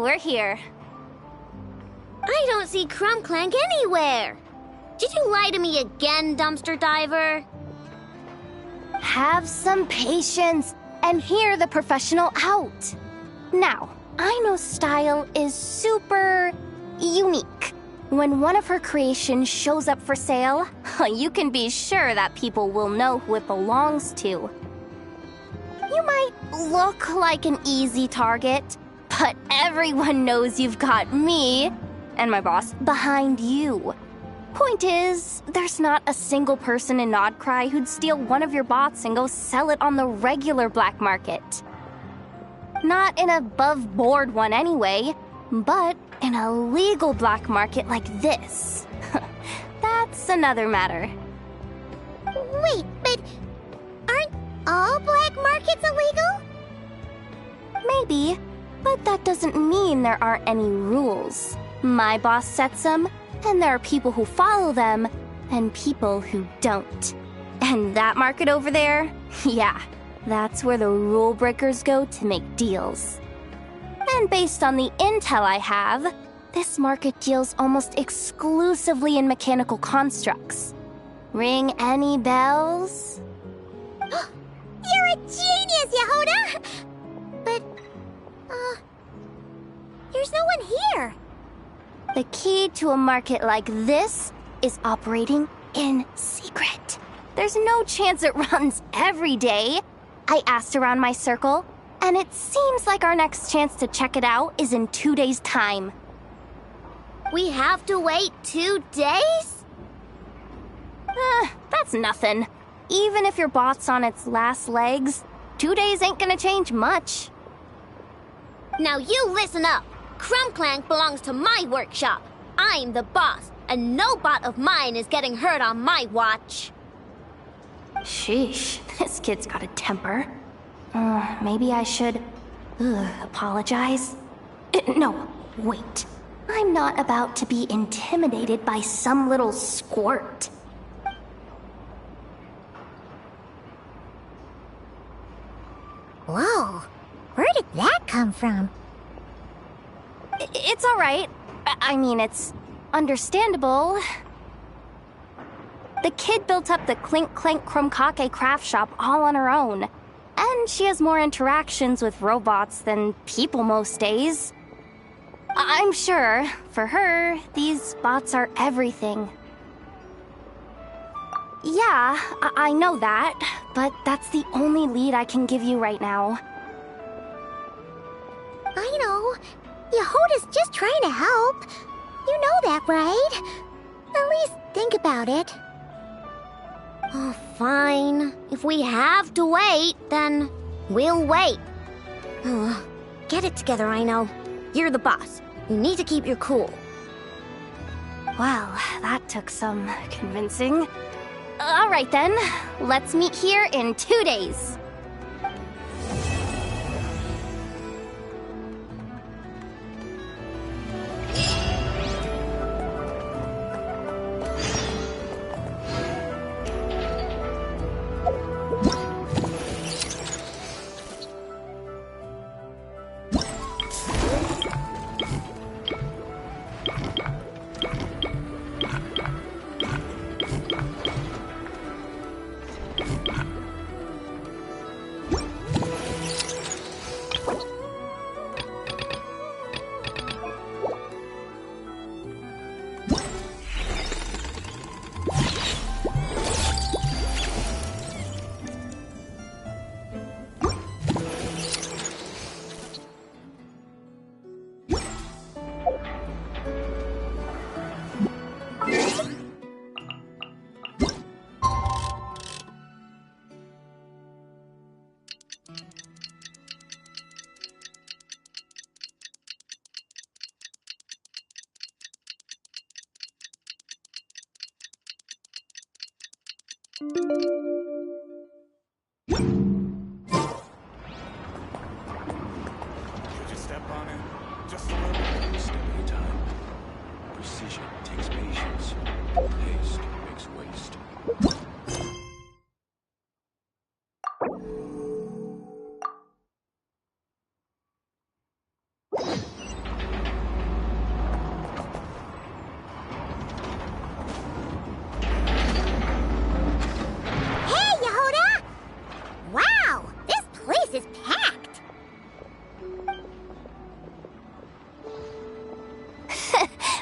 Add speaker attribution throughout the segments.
Speaker 1: we're here.
Speaker 2: I don't see Crumbclank anywhere. Did you lie to me again, dumpster diver?
Speaker 1: Have some patience and hear the professional out. Now, I know style is super unique. When one of her creations shows up for sale, you can be sure that people will know who it belongs to. You might look like an easy target, but everyone knows you've got me and my boss behind you. Point is, there's not a single person in Nodcry who'd steal one of your bots and go sell it on the regular black market. Not an above-board one anyway, but in a legal black market like this. That's another matter.
Speaker 2: Wait, but aren't all black markets illegal?
Speaker 1: Maybe, but that doesn't mean there aren't any rules. My boss sets them, and there are people who follow them, and people who don't. And that market over there, yeah, that's where the rule breakers go to make deals. And based on the intel I have, this market deals almost exclusively in mechanical constructs. Ring any bells?
Speaker 2: You're a genius, Yehoda! But, there's no one here.
Speaker 1: The key to a market like this is operating in secret. There's no chance it runs every day. I asked around my circle, and it seems like our next chance to check it out is in 2 days' time.
Speaker 2: We have to wait 2 days?
Speaker 1: That's nothing. Even if your bot's on its last legs, 2 days ain't gonna change much.
Speaker 2: Now you listen up. Crumbclank belongs to my workshop. I'm the boss, and no bot of mine is getting hurt on my watch.
Speaker 1: Sheesh, this kid's got a temper. Maybe I should apologize. No, wait. I'm not about to be intimidated by some little squirt.
Speaker 2: Whoa, where did that come from?
Speaker 1: It's all right. I mean, it's understandable. The kid built up the Clink Clank Krumkake craft shop all on her own. And she has more interactions with robots than people most days. I'm sure, for her, these bots are everything. Yeah, I know that, but that's the only lead I can give you right now.
Speaker 2: I know. Yehoda's just trying to help. You know that, right? At least think about it. Oh, fine. If we have to wait, then we'll wait. Get it together, I know. You're the boss. You need to keep your cool.
Speaker 1: Well, that took some convincing. All right then, let's meet here in 2 days.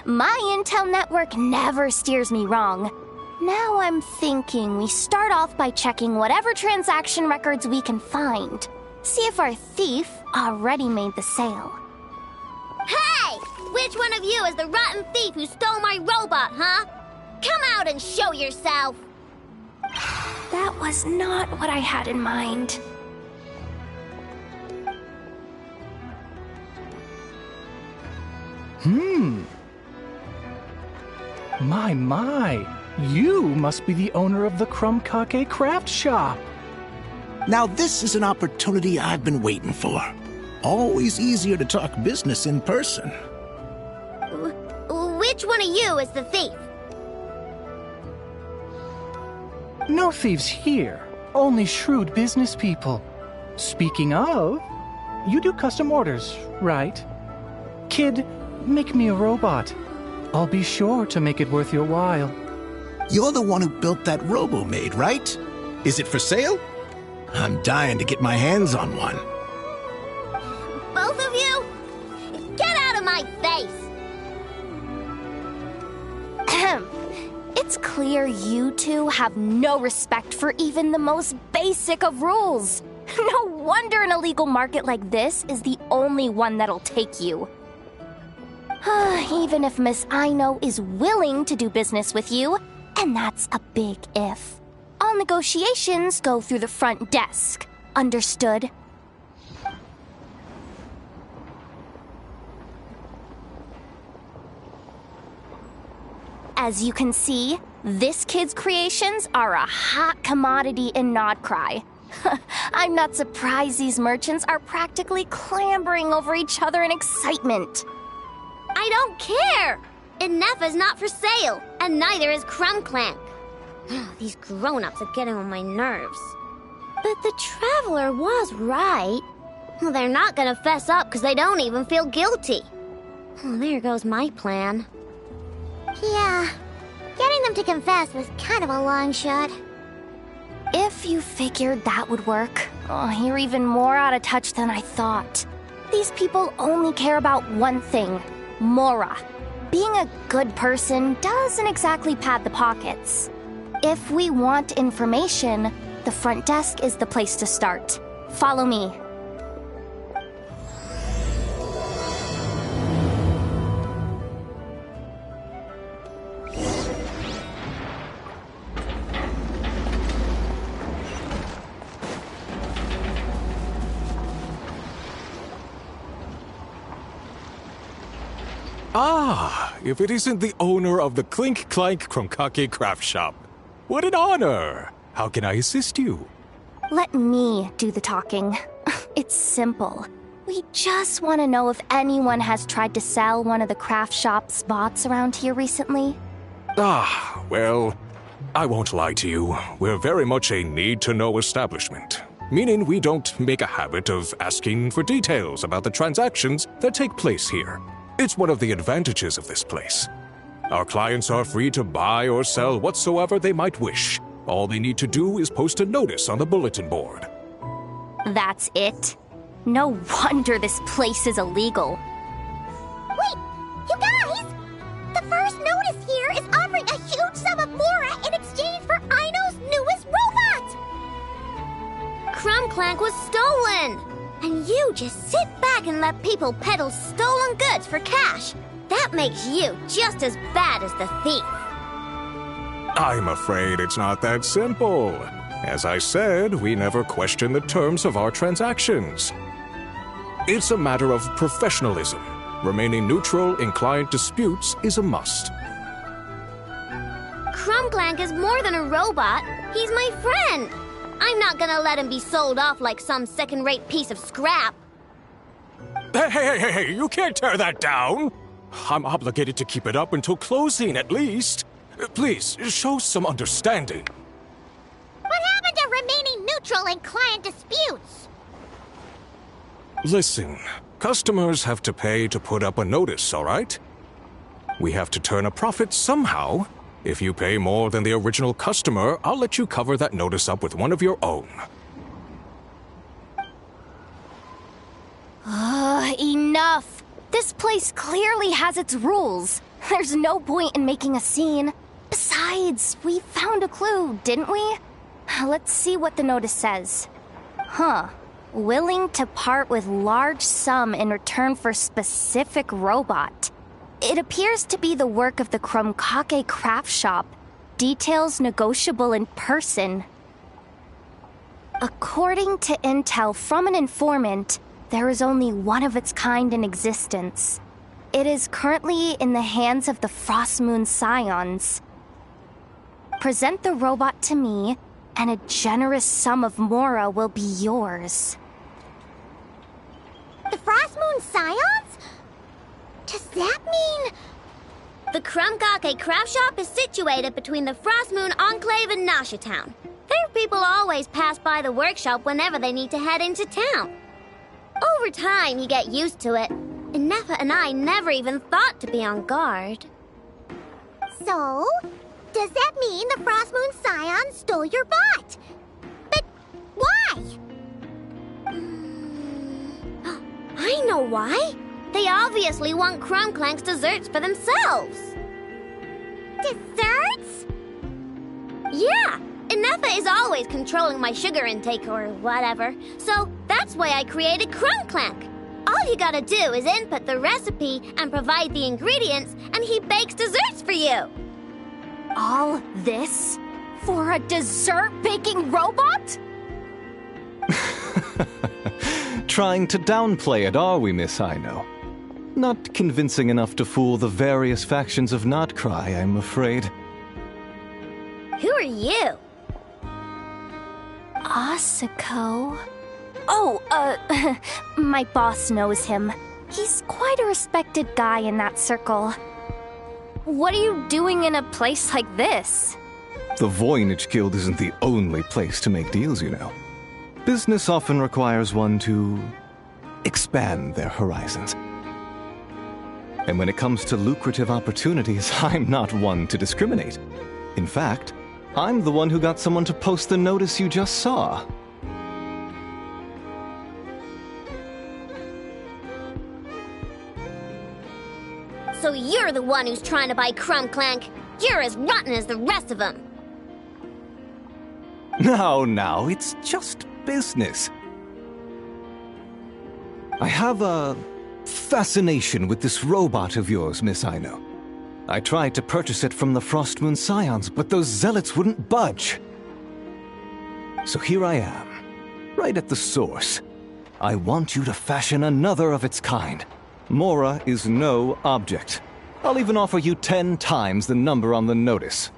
Speaker 1: My intel network never steers me wrong. Now I'm thinking we start off by checking whatever transaction records we can find. See if our thief already made the sale.
Speaker 2: Hey! Which one of you is the rotten thief who stole my robot, huh? Come out and show yourself!
Speaker 1: That was not what I had in mind.
Speaker 3: My. You must be the owner of the Crumb-Kake craft shop.
Speaker 4: Now this is an opportunity I've been waiting for. Always easier to talk business in person.
Speaker 2: Which one of you is the thief?
Speaker 3: No thieves here, only shrewd business people. Speaking of, you do custom orders, right? Kid, make me a robot. I'll be sure to make it worth your while.
Speaker 4: You're the one who built that robo-maid, right? Is it for sale? I'm dying to get my hands on one.
Speaker 2: Both of you? Get out of my face!
Speaker 1: Ahem. It's clear you two have no respect for even the most basic of rules. No wonder an illegal market like this is the only one that'll take you. Even if Miss Aino is willing to do business with you, and that's a big if. All negotiations go through the front desk. Understood? As you can see, this kid's creations are a hot commodity in Nodcry. I'm not surprised these merchants are practically clambering over each other in excitement.
Speaker 2: I don't care! Enough is not for sale, and neither is Crumb-Clank. These grown-ups are getting on my nerves. But the Traveler was right. Well, they're not gonna fess up because they don't even feel guilty. Oh, there goes my plan. Yeah, getting them to confess was kind of a long shot.
Speaker 1: If you figured that would work, you're even more out of touch than I thought. These people only care about one thing, Mora. Being a good person doesn't exactly pad the pockets. If we want information, the front desk is the place to start. Follow me.
Speaker 5: Ah, if it isn't the owner of the Clink Clank Crumb-Kake craft shop. What an honor! How can I assist you?
Speaker 1: Let me do the talking. It's simple. We just want to know if anyone has tried to sell one of the craft shop's bots around here recently.
Speaker 5: Ah, well, I won't lie to you. We're very much a need-to-know establishment, meaning we don't make a habit of asking for details about the transactions that take place here. It's one of the advantages of this place. Our clients are free to buy or sell whatsoever they might wish. All they need to do is post a notice on the bulletin board.
Speaker 1: That's it? No wonder this place is illegal.
Speaker 2: Wait, you guys! The first notice here is offering a huge sum of Mora in exchange for Aino's newest robot! Crumb-Clank was stolen! And you just sit back and let people peddle stolen goods for cash. That makes you just as bad as the thief.
Speaker 5: I'm afraid it's not that simple. As I said, we never question the terms of our transactions. It's a matter of professionalism. Remaining neutral in client disputes is a must.
Speaker 2: Crumb-Clank is more than a robot. He's my friend. I'm not gonna let him be sold off like some second-rate piece of scrap.
Speaker 5: Hey, you can't tear that down! I'm obligated to keep it up until closing, at least. Please, show some understanding.
Speaker 2: What happened to remaining neutral in client disputes?
Speaker 5: Listen, customers have to pay to put up a notice, all right? We have to turn a profit somehow. If you pay more than the original customer, I'll let you cover that notice up with one of your own.
Speaker 1: Enough! This place clearly has its rules. There's no point in making a scene. Besides, we found a clue, didn't we? Let's see what the notice says. Huh. Willing to part with large sum in return for specific robot. It appears to be the work of the Krumkake craft shop. Details negotiable in person. According to intel from an informant, there is only one of its kind in existence. It is currently in the hands of the Frostmoon Scions. Present the robot to me, and a generous sum of Mora will be yours.
Speaker 2: The Frostmoon Scions? Does that mean...
Speaker 6: The Krumkake craft shop is situated between the Frostmoon Enclave and Nasha Town. Their people always pass by the workshop whenever they need to head into town. Over time, you get used to it, and Nefa and I never even thought to be on guard.
Speaker 2: So, does that mean the Frostmoon Scions stole your bot? But why?
Speaker 6: I know why. They obviously want Crumclank's desserts for themselves.
Speaker 2: Desserts?
Speaker 6: Yeah, and Nefa is always controlling my sugar intake or whatever, so that's why I created Crumclank. All you gotta do is input the recipe and provide the ingredients, and he bakes desserts for you.
Speaker 1: All this for a dessert baking robot?
Speaker 7: Trying to downplay it, are we, Miss Aino? Not convincing enough to fool the various factions of Notcry, I'm afraid.
Speaker 6: Who are you?
Speaker 1: Asako? Oh, my boss knows him. He's quite a respected guy in that circle. What are you doing in a place like this?
Speaker 7: The Voynich Guild isn't the only place to make deals, you know. Business often requires one to expand their horizons. And when it comes to lucrative opportunities, I'm not one to discriminate. In fact, I'm the one who got someone to post the notice you just saw.
Speaker 6: So you're the one who's trying to buy Crumclank. You're as rotten as the rest of them.
Speaker 7: Now, it's just business. I have a fascination with this robot of yours, Miss Aino. I tried to purchase it from the Frostmoon Scions, but those zealots wouldn't budge. So here I am, right at the source. I want you to fashion another of its kind. Mora is no object. I'll even offer you 10 times the number on the notice.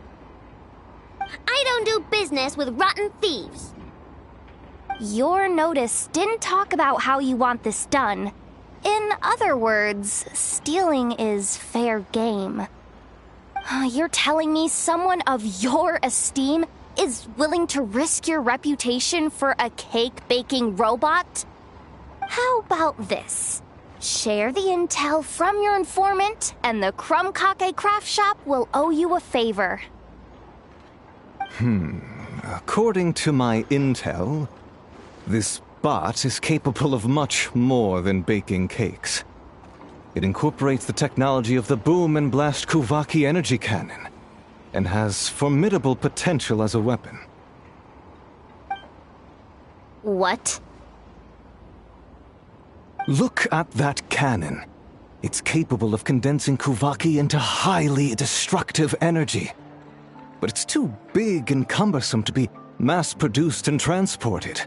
Speaker 6: I don't do business with rotten thieves.
Speaker 1: Your notice didn't talk about how you want this done. In other words, stealing is fair game. You're telling me someone of your esteem is willing to risk your reputation for a cake-baking robot? How about this? Share the intel from your informant, and the Krumkake craft shop will owe you a favor.
Speaker 7: According to my intel, this bot is capable of much more than baking cakes. It incorporates the technology of the Boom and Blast Kuvaki energy cannon, and has formidable potential as a weapon.
Speaker 1: What?
Speaker 7: Look at that cannon. It's capable of condensing Kuvaki into highly destructive energy. But it's too big and cumbersome to be mass-produced and transported.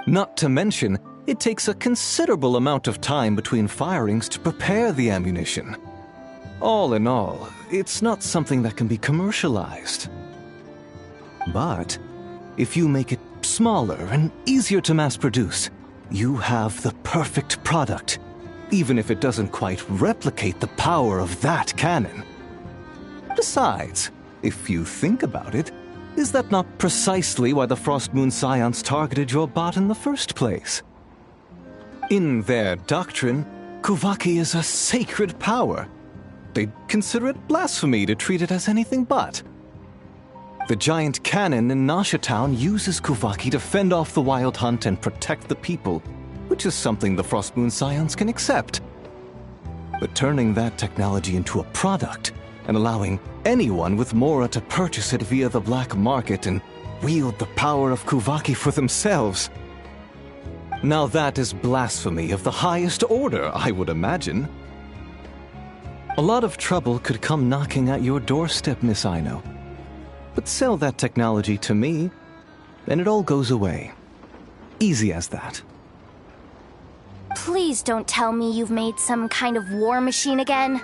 Speaker 7: Not to mention, it takes a considerable amount of time between firings to prepare the ammunition. All in all, it's not something that can be commercialized. But if you make it smaller and easier to mass-produce, you have the perfect product, even if it doesn't quite replicate the power of that cannon. Besides, if you think about it, is that not precisely why the Frostmoon Scions targeted your bot in the first place? In their doctrine, Kuvaki is a sacred power. They'd consider it blasphemy to treat it as anything but. The giant cannon in Nasha Town uses Kuvaki to fend off the wild hunt and protect the people, which is something the Frostmoon Scions can accept. But turning that technology into a product and allowing anyone with Mora to purchase it via the black market and wield the power of Kuvaki for themselves. Now that is blasphemy of the highest order, I would imagine. A lot of trouble could come knocking at your doorstep, Miss Aino. But sell that technology to me, and it all goes away. Easy as that.
Speaker 1: Please don't tell me you've made some kind of war machine again.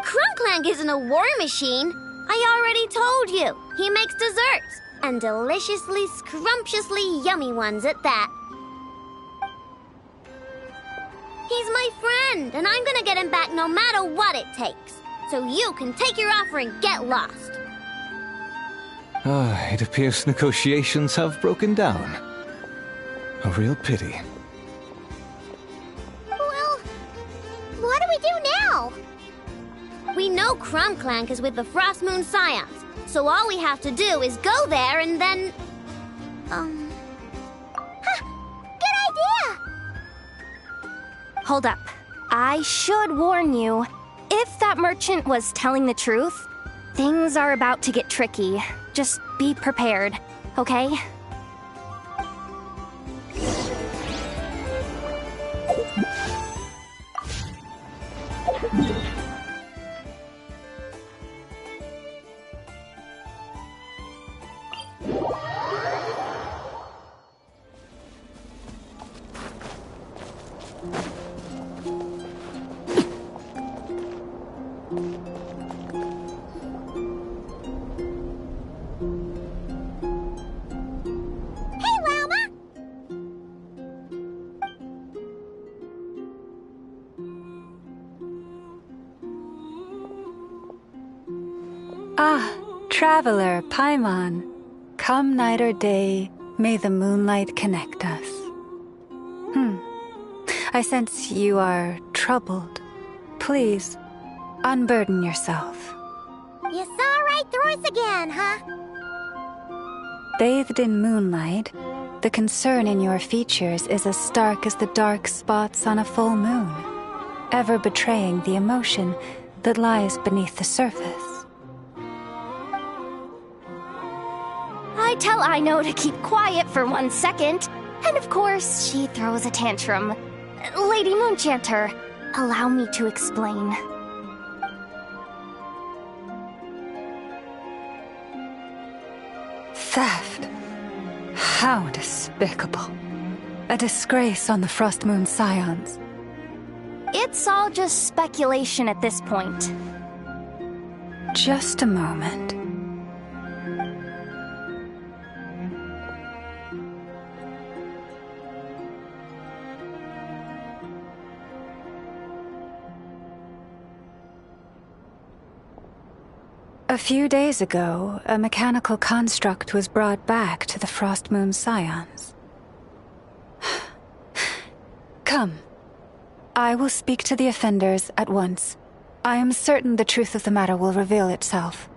Speaker 6: Crunklank isn't a war machine. I already told you. He makes desserts, and deliciously, scrumptiously yummy ones at that. He's my friend, and I'm gonna get him back no matter what it takes. So you can take your offer and get lost.
Speaker 7: It appears negotiations have broken down. A real pity.
Speaker 2: Well, what do we do now?
Speaker 6: We know Crunklank is with the Frost Moon Scions, so all we have to do is go there and then...
Speaker 2: Good idea!
Speaker 1: Hold up. I should warn you. If that merchant was telling the truth, things are about to get tricky. Just be prepared, okay?
Speaker 8: Ah, traveler, Paimon. Come night or day, may the moonlight connect us. I sense you are troubled. Please, unburden yourself.
Speaker 2: You saw right through us again, huh?
Speaker 8: Bathed in moonlight, the concern in your features is as stark as the dark spots on a full moon, ever betraying the emotion that lies beneath the surface.
Speaker 1: I tell Aino to keep quiet for 1 second, and of course, she throws a tantrum. Lady Moonchanter, allow me to explain.
Speaker 8: Theft. How despicable. A disgrace on the Frost Moon Scions.
Speaker 1: It's all just speculation at this point.
Speaker 8: Just a moment. A few days ago, a mechanical construct was brought back to the Frost Moon Scions. Come. I will speak to the offenders at once. I am certain the truth of the matter will reveal itself.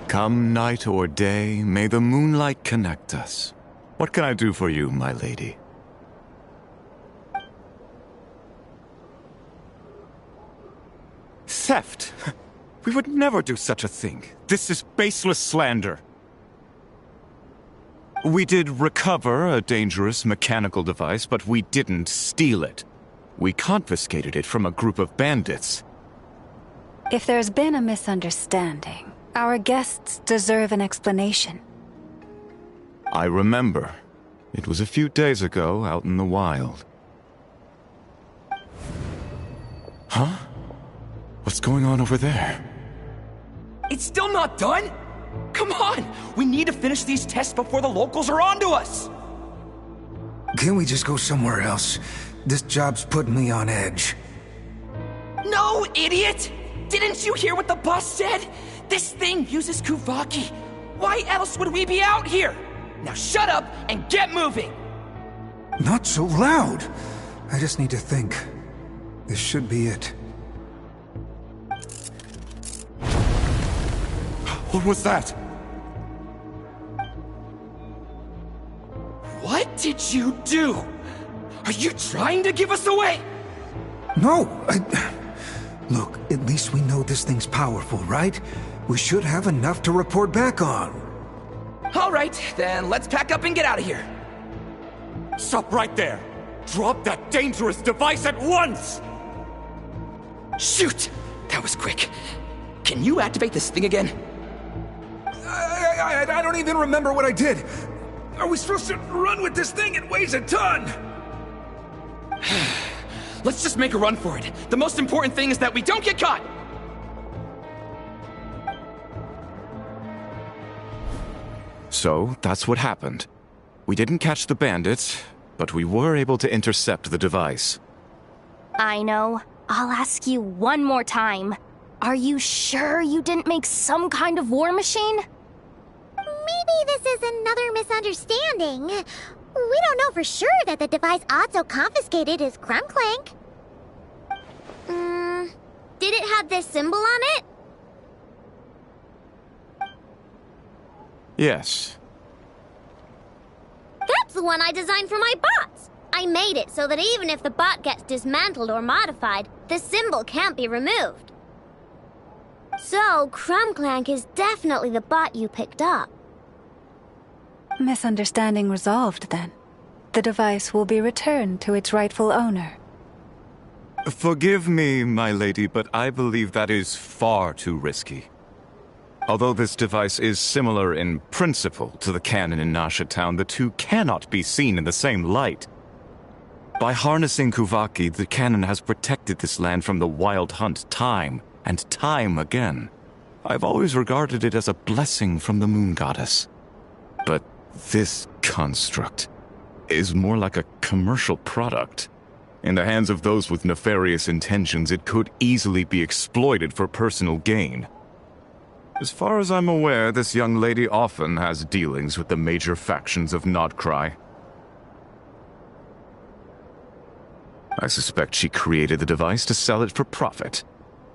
Speaker 9: Come night or day, may the moonlight connect us. What can I do for you, my lady?
Speaker 10: Theft? We would never do such a thing. This is baseless slander. We did recover a dangerous mechanical device, but we didn't steal it. We confiscated it from a group of bandits.
Speaker 8: If there's been a misunderstanding, our guests deserve an explanation.
Speaker 9: I remember. It was a few days ago, out in the wild. Huh? What's going on over there?
Speaker 11: It's still not done? Come on! We need to finish these tests before the locals are onto us!
Speaker 12: Can we just go somewhere else? This job's putting me on edge.
Speaker 11: No, idiot! Didn't you hear what the boss said? This thing uses Kuvaki. Why else would we be out here? Now shut up and get moving!
Speaker 12: Not so loud! I just need to think. This should be it.
Speaker 10: What was that?
Speaker 11: What did you do? Are you trying to give us away?
Speaker 12: No, Look, at least we know this thing's powerful, right? We should have enough to report back on.
Speaker 11: Alright, then let's pack up and get out of here.
Speaker 10: Stop right there! Drop that dangerous device at once!
Speaker 11: Shoot! That was quick. Can you activate this thing again?
Speaker 12: I don't even remember what I did. Are we supposed to run with this thing? It weighs a ton!
Speaker 11: Let's just make a run for it. The most important thing is that we don't get caught!
Speaker 10: So, that's what happened. We didn't catch the bandits, but we were able to intercept the device.
Speaker 1: I know. I'll ask you one more time. Are you sure you didn't make some kind of war machine?
Speaker 2: Maybe this is another misunderstanding. We don't know for sure that the device Otso confiscated is Crumclank.
Speaker 6: Did it have this symbol on it?
Speaker 10: Yes.
Speaker 6: That's the one I designed for my bots. I made it so that even if the bot gets dismantled or modified, the symbol can't be removed. So, Crumclank is definitely the bot you picked up.
Speaker 8: Misunderstanding resolved, then. The device will be returned to its rightful owner.
Speaker 10: Forgive me, my lady, but I believe that is far too risky. Although this device is similar in principle to the cannon in Nasha Town, the two cannot be seen in the same light. By harnessing Kuvaki, the cannon has protected this land from the wild hunt time and time again. I've always regarded it as a blessing from the moon goddess. But this construct is more like a commercial product. In the hands of those with nefarious intentions, it could easily be exploited for personal gain. As far as I'm aware, this young lady often has dealings with the major factions of Nodcry. I suspect she created the device to sell it for profit.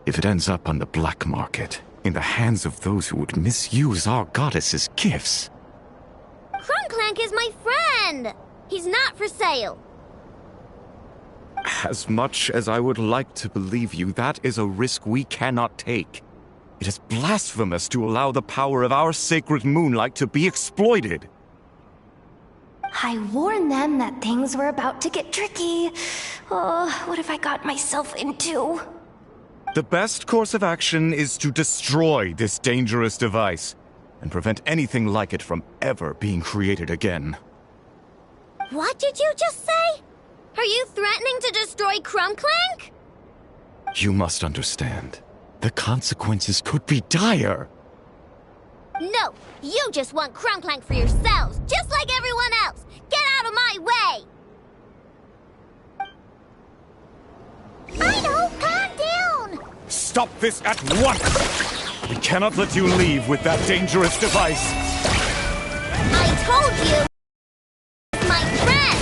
Speaker 10: If it ends up on the black market, in the hands of those who would misuse our goddess's gifts...
Speaker 6: Crumclank is my friend! He's not for sale.
Speaker 10: As much as I would like to believe you, that is a risk we cannot take. It is blasphemous to allow the power of our sacred moonlight to be exploited.
Speaker 1: I warned them that things were about to get tricky. Oh, what have I got myself into?
Speaker 10: The best course of action is to destroy this dangerous device and prevent anything like it from ever being created again.
Speaker 6: What did you just say? Are you threatening to destroy Crumclank?
Speaker 10: You must understand. The consequences could be dire.
Speaker 6: No, you just want Crumclank for yourselves, just like everyone else. Get out of my way!
Speaker 2: I know, calm down!
Speaker 10: Stop this at once! We cannot let you leave with that dangerous device.
Speaker 6: I told you! My friend!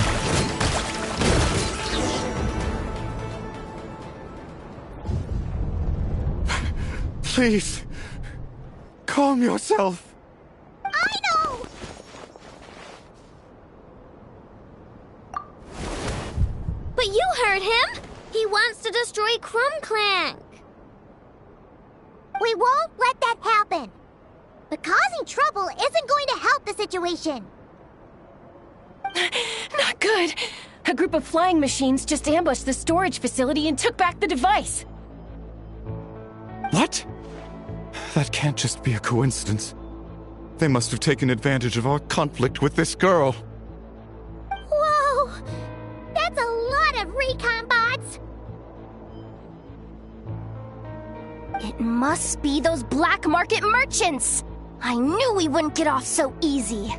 Speaker 10: Please, calm yourself.
Speaker 2: I know!
Speaker 6: But you heard him! He wants to destroy Crumclank.
Speaker 2: We won't let that happen. But causing trouble isn't going to help the situation.
Speaker 13: Not good. A group of flying machines just ambushed the storage facility and took back the device.
Speaker 10: What? That can't just be a coincidence. They must have taken advantage of our conflict with this girl.
Speaker 2: Whoa! That's a lot of recon bots!
Speaker 1: It must be those black market merchants! I knew we wouldn't get off so easy.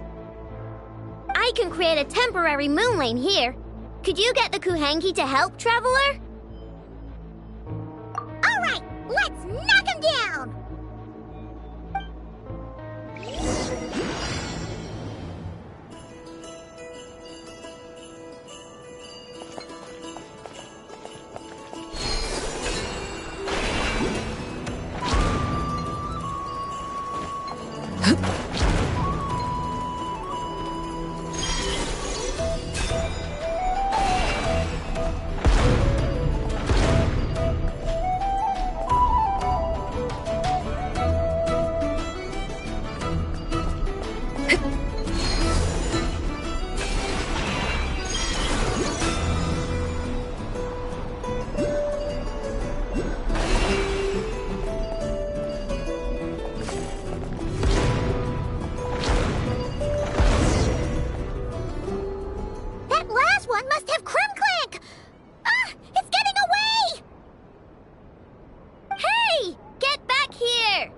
Speaker 6: I can create a temporary moon lane here. Could you get the Kuhangi to help, Traveler?
Speaker 2: Alright, let's knock him down!
Speaker 6: 1,
Speaker 2: That last one must have Crimclank! Ah! It's getting away!
Speaker 6: Hey! Get back here!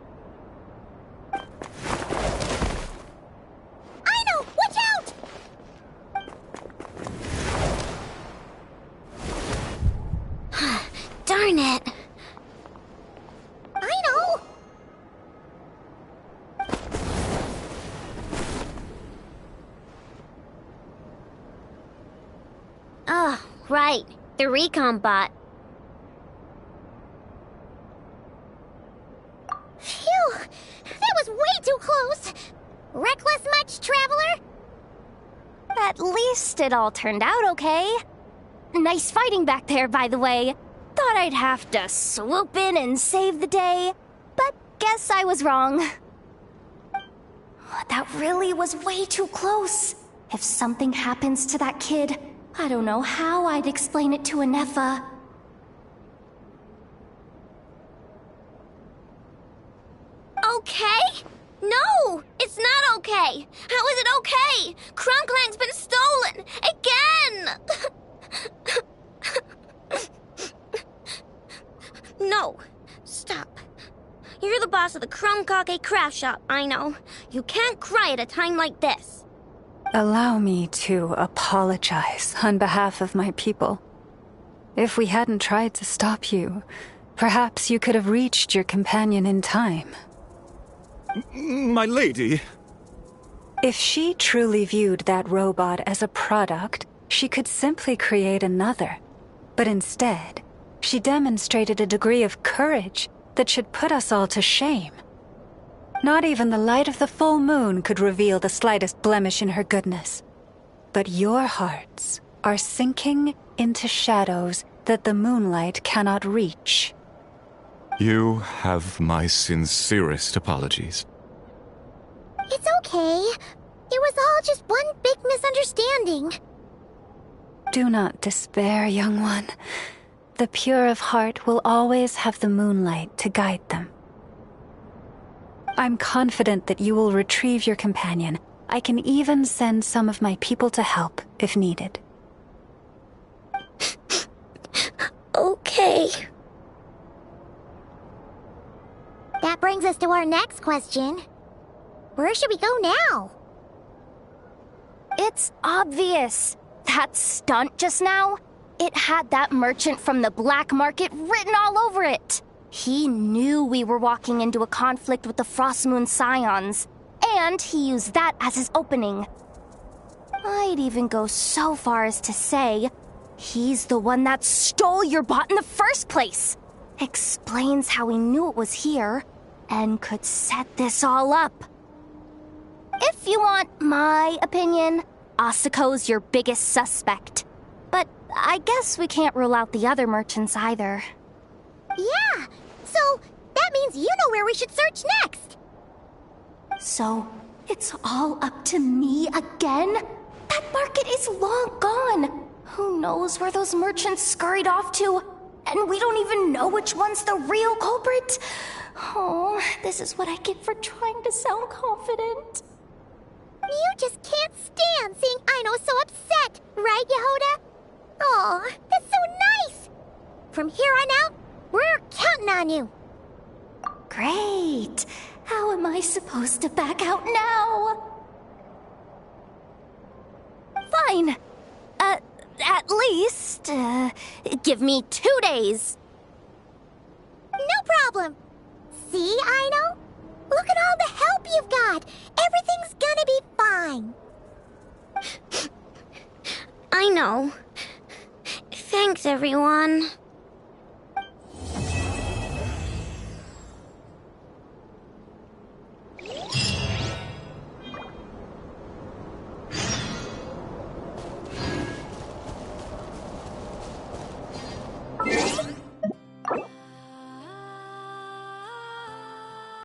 Speaker 2: I know! Watch out!
Speaker 6: Darn it!
Speaker 2: I know!
Speaker 6: Oh, right. The recon bot.
Speaker 2: Phew! That was way too close! Reckless much, Traveler?
Speaker 1: At least it all turned out okay. Nice fighting back there, by the way. Thought I'd have to swoop in and save the day, but guess I was wrong. That really was way too close. If something happens to that kid, I don't know how I'd explain it to Anefa.
Speaker 6: Okay? No! It's not okay! How is it okay? Crunclank's been stolen! Again! No. Stop. You're the boss of the Crumkake craft shop, I know. You can't cry at a time like this.
Speaker 8: Allow me to apologize on behalf of my people. If we hadn't tried to stop you, perhaps you could have reached your companion in time.
Speaker 10: My lady.
Speaker 8: If she truly viewed that robot as a product, she could simply create another. But instead, she demonstrated a degree of courage that should put us all to shame. Not even the light of the full moon could reveal the slightest blemish in her goodness. But your hearts are sinking into shadows that the moonlight cannot reach.
Speaker 10: You have my sincerest apologies.
Speaker 2: It's okay. It was all just one big misunderstanding.
Speaker 8: Do not despair, young one. The pure of heart will always have the moonlight to guide them. I'm confident that you will retrieve your companion. I can even send some of my people to help if needed.
Speaker 6: Okay.
Speaker 2: That brings us to our next question. Where should we go now?
Speaker 1: It's obvious. That stunt just now, it had that merchant from the black market written all over it. He knew we were walking into a conflict with the Frostmoon Scions, and he used that as his opening. I'd even go so far as to say, he's the one that stole your bot in the first place. Explains how he knew it was here, and could set this all up. If you want my opinion, Asiko's your biggest suspect. But I guess we can't rule out the other merchants either.
Speaker 2: Yeah, so that means you know where we should search next.
Speaker 1: So, it's all up to me again? That market is long gone. Who knows where those merchants scurried off to? And we don't even know which one's the real culprit. Oh, this is what I get for trying to sound confident.
Speaker 2: You just can't stand seeing Aino so upset, right, Yehoda? Aw, that's so nice! From here on out, we're counting on you.
Speaker 1: Great. How am I supposed to back out now? Fine. At least, give me 2 days.
Speaker 2: No problem. See, Aino? Look at all the help you've got. Everything's gonna be fine.
Speaker 6: I know. Thanks, everyone.